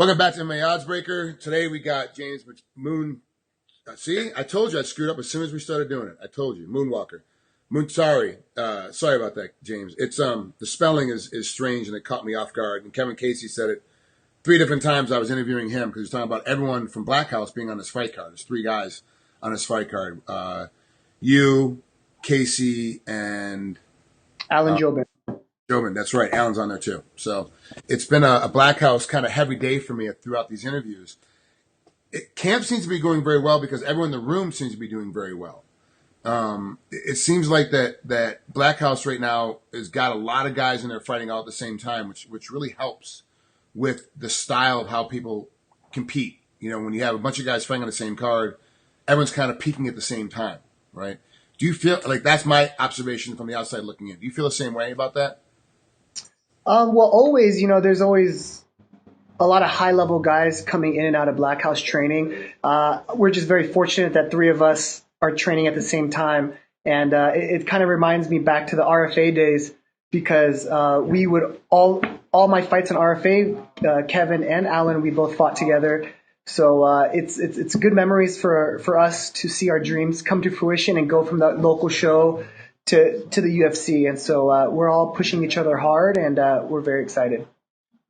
Welcome back to MMAOddsBreaker. Today we got James Moon. See, I told you I screwed up as soon as we started doing it. I told you, Moonwalker. Moontasri. Sorry about that, James. It's the spelling is strange and it caught me off guard. And Kevin Casey said it 3 different times. I was interviewing him because he was talking about everyone from Black House being on this fight card. There's 3 guys on this fight card. You, Casey, and Alan Jobin. Jobin, that's right. Alan's on there too. So it's been a Black House kind of heavy day for me throughout these interviews. Camp seems to be going very well because everyone in the room seems to be doing very well. It seems like that Black House right now has got a lot of guys in there fighting all at the same time, which really helps with the style of how people compete. You know, when you have a bunch of guys fighting on the same card, everyone's kind of peaking at the same time, right? Do you feel like that's my observation from the outside looking in? Do you feel the same way about that? Well, always, there's always a lot of high-level guys coming in and out of Black House training. We're just very fortunate that 3 of us are training at the same time. And it kind of reminds me back to the RFA days because we would all my fights in RFA, Kevin and Alan, we both fought together. So it's good memories for us to see our dreams come to fruition and go from the local show to the UFC. And so we're all pushing each other hard, and we're very excited.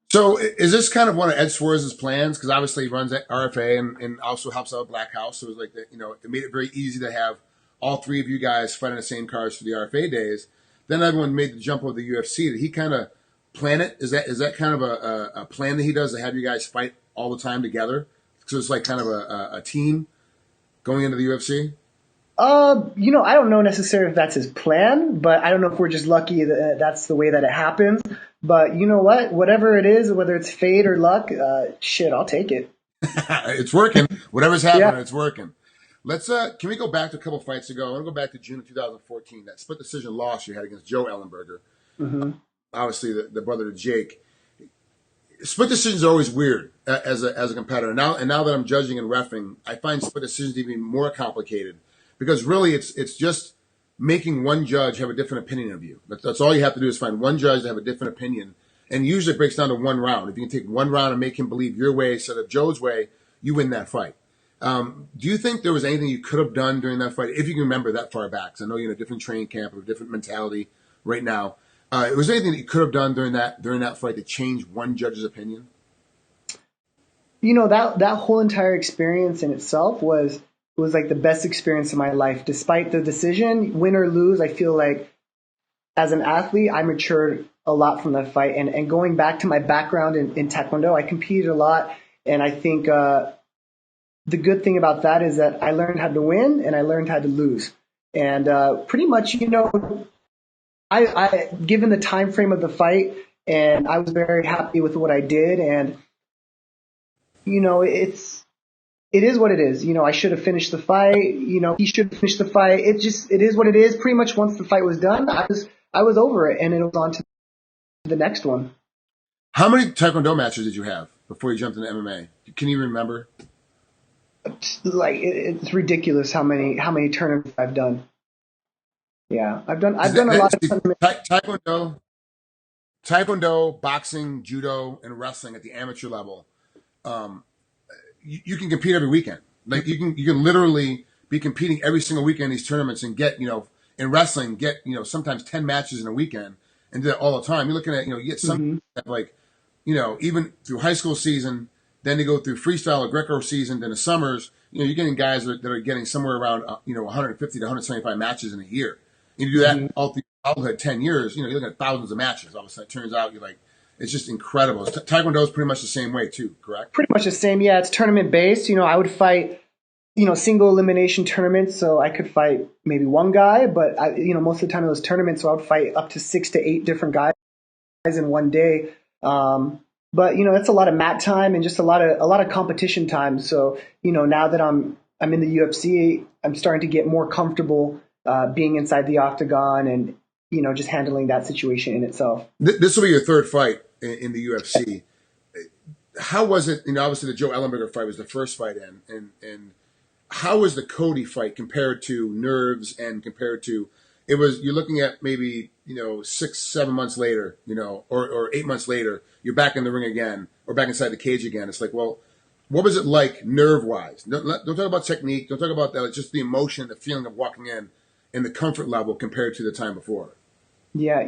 So is this kind of one of Ed Suarez's plans? Because obviously he runs RFA and also helps out Black House. So it was like, it made it very easy to have all 3 of you guys fight on the same cards for the RFA days. Then everyone made the jump over the UFC. Did he kind of plan it? Is that kind of a plan that he does to have you guys fight all the time together? So it's like kind of a team going into the UFC? I don't know necessarily if that's his plan, but I don't know if we're just lucky that that's the way that it happens. But you know what? Whatever it is, whether it's fate or luck, I'll take it. It's working. Whatever's happening, Yeah. It's working. Let's can we go back to a couple fights ago? I want to go back to June of 2014, that split decision loss you had against Joe Ellenberger. Mm-hmm. Obviously the brother to Jake. Split decisions are always weird as a competitor. Now that I'm judging and reffing, I find split decisions to be more complicated because really it's just making one judge have a different opinion of you. That's all you have to do is find one judge to have a different opinion. And usually it breaks down to 1 round. If you can take 1 round and make him believe your way instead of Joe's way, you win that fight. Do you think there was anything you could have done during that fight, if you can remember that far back? Because I know you're in a different training camp, a different mentality right now. Was there anything that you could have done during that fight to change one judge's opinion? That whole entire experience in itself was like the best experience of my life. Despite the decision, win or lose, I feel like as an athlete, I matured a lot from that fight. And going back to my background in Taekwondo, I competed a lot. And I think the good thing about that is that I learned how to win and I learned how to lose. And pretty much, I given the time frame of the fight, and I was very happy with what I did. And, it is what it is. I should have finished the fight. He should have finished the fight. It is what it is. Pretty much once the fight was done, I was over it, and it was on to the next one. How many Taekwondo matches did you have before you jumped into MMA? Can you remember? It's ridiculous how many tournaments I've done. Yeah, I've done a lot of tournaments. Taekwondo, boxing, judo, and wrestling at the amateur level. You can compete every weekend. Like you can literally be competing every single weekend in these tournaments and get, in wrestling, sometimes 10 matches in a weekend and do that all the time. You're looking at, you get some even through high school season, then they go through freestyle or Greco season, then the summers, you're getting guys that are getting somewhere around, 150 to 175 matches in a year. And you do that all through childhood, 10 years, you're looking at thousands of matches. All of a sudden it turns out it's just incredible. Taekwondo is pretty much the same way too, correct? Pretty much the same. Yeah, it's tournament based. I would fight, single elimination tournaments. So I could fight maybe one guy, but most of the time it was tournaments. So I would fight up to 6 to 8 different guys in one day. But it's a lot of mat time and just a lot of competition time. So now that I'm in the UFC, I'm starting to get more comfortable being inside the octagon and just handling that situation in itself. This will be your 3rd fight in the UFC. How was it? Obviously the Joe Ellenberger fight was the first fight and how was the Cody fight compared to nerves and compared to you're looking at maybe, 6, 7 months later, or 8 months later, you're back in the ring again or back inside the cage again. It's like, well, what was it like nerve wise? Don't talk about technique. Don't talk about that. It's just the emotion, the feeling of walking in and the comfort level compared to the time before. Yeah,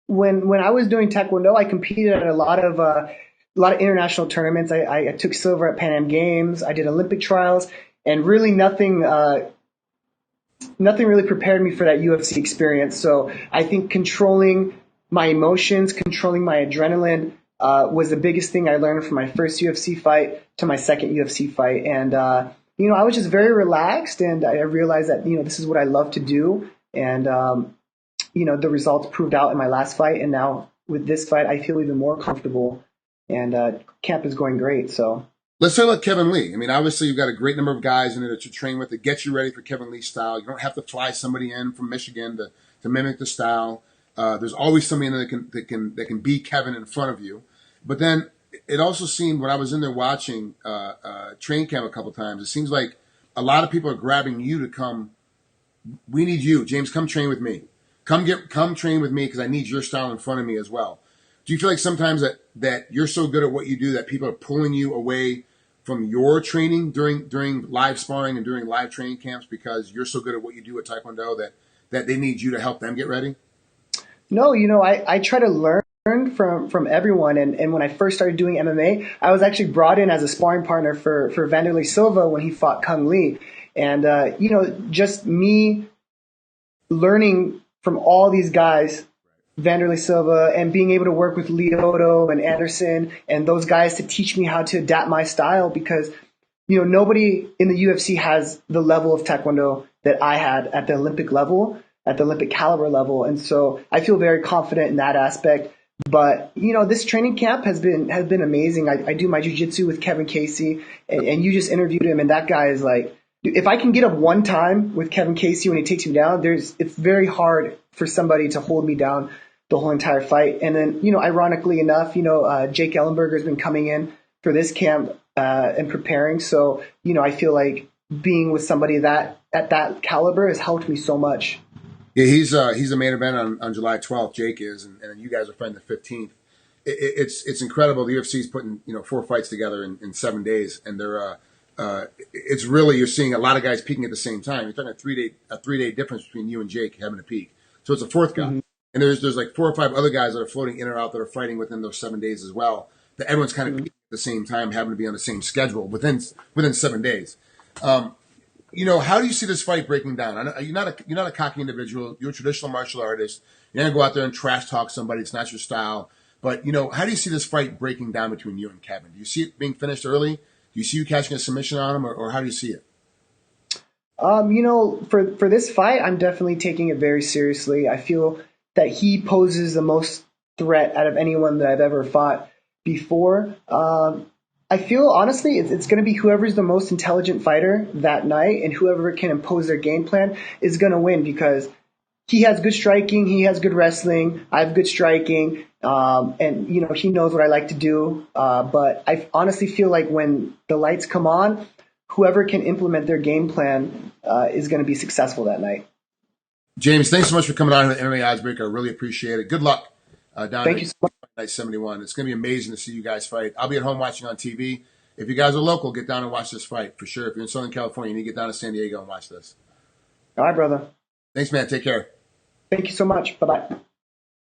when I was doing Taekwondo, I competed at a lot of international tournaments. I took silver at Pan Am Games. I did Olympic trials, and really nothing really prepared me for that UFC experience. So I think controlling my emotions, controlling my adrenaline, was the biggest thing I learned from my first UFC fight to my second UFC fight. And, I was just very relaxed, and I realized that, this is what I love to do. And, the results proved out in my last fight. And now with this fight, I feel even more comfortable, and camp is going great. So let's talk about Kevin Lee. I mean, obviously you've got a great number of guys in there that you train with that get you ready for Kevin Lee's style. You don't have to fly somebody in from Michigan to mimic the style. There's always somebody in there that can be Kevin in front of you. But then it also seemed when I was in there watching train camp a couple times, it seems like a lot of people are grabbing you to come. We need you, James. Come train with me. Come train with me because I need your style in front of me as well. Do you feel like sometimes that you're so good at what you do that people are pulling you away from your training during live sparring and during live training camps because you're so good at what you do at Taekwondo that they need you to help them get ready? No, I try to learn from everyone. And when I first started doing MMA, I was actually brought in as a sparring partner for Vanderlei Silva when he fought Kung Lee. And, just me learning from all these guys, Vanderlei Silva, and being able to work with Lyoto and Anderson and those guys to teach me how to adapt my style, because, nobody in the UFC has the level of Taekwondo that I had at the Olympic level, at the Olympic caliber level. And so I feel very confident in that aspect. But, this training camp has been amazing. I do my jiu-jitsu with Kevin Casey, and you just interviewed him, and that guy is like, if I can get up one time with Kevin Casey when he takes me down, it's very hard for somebody to hold me down the whole entire fight. And then, ironically enough, Jake Ellenberger has been coming in for this camp and preparing. So, I feel like being with somebody at that caliber has helped me so much. Yeah, he's the main event on July 12th. Jake is, and you guys are fighting the 15th. It's incredible. The UFC's putting 4 fights together in 7 days, and they're it's really, you're seeing a lot of guys peaking at the same time. You're talking a 3-day difference between you and Jake having a peak. So it's a fourth guy. Mm-hmm. And there's like 4 or 5 other guys that are floating in or out that are fighting within those 7 days as well. That everyone's kind of peaking at the same time, having to be on the same schedule within 7 days. How do you see this fight breaking down? I know you're not a cocky individual. You're a traditional martial artist. You're not gonna go out there and trash talk somebody. It's not your style. But how do you see this fight breaking down between you and Kevin? Do you see it being finished early? Do you see you catching a submission on him, or how do you see it? For this fight, I'm definitely taking it very seriously. I feel that he poses the most threat out of anyone that I've ever fought before. I feel, honestly, it's going to be whoever's the most intelligent fighter that night, and whoever can impose their game plan is going to win, because he has good striking, he has good wrestling, I have good striking, and he knows what I like to do. But I honestly feel like when the lights come on, whoever can implement their game plan is going to be successful that night. James, thanks so much for coming on to the MMA Oddsbreaker. I really appreciate it. Good luck down Thank you so much. Fight Night 71. It's going to be amazing to see you guys fight. I'll be at home watching on TV. If you guys are local, get down and watch this fight for sure. If you're in Southern California, you need to get down to San Diego and watch this. All right, brother. Thanks, man. Take care. Thank you so much. Bye-bye.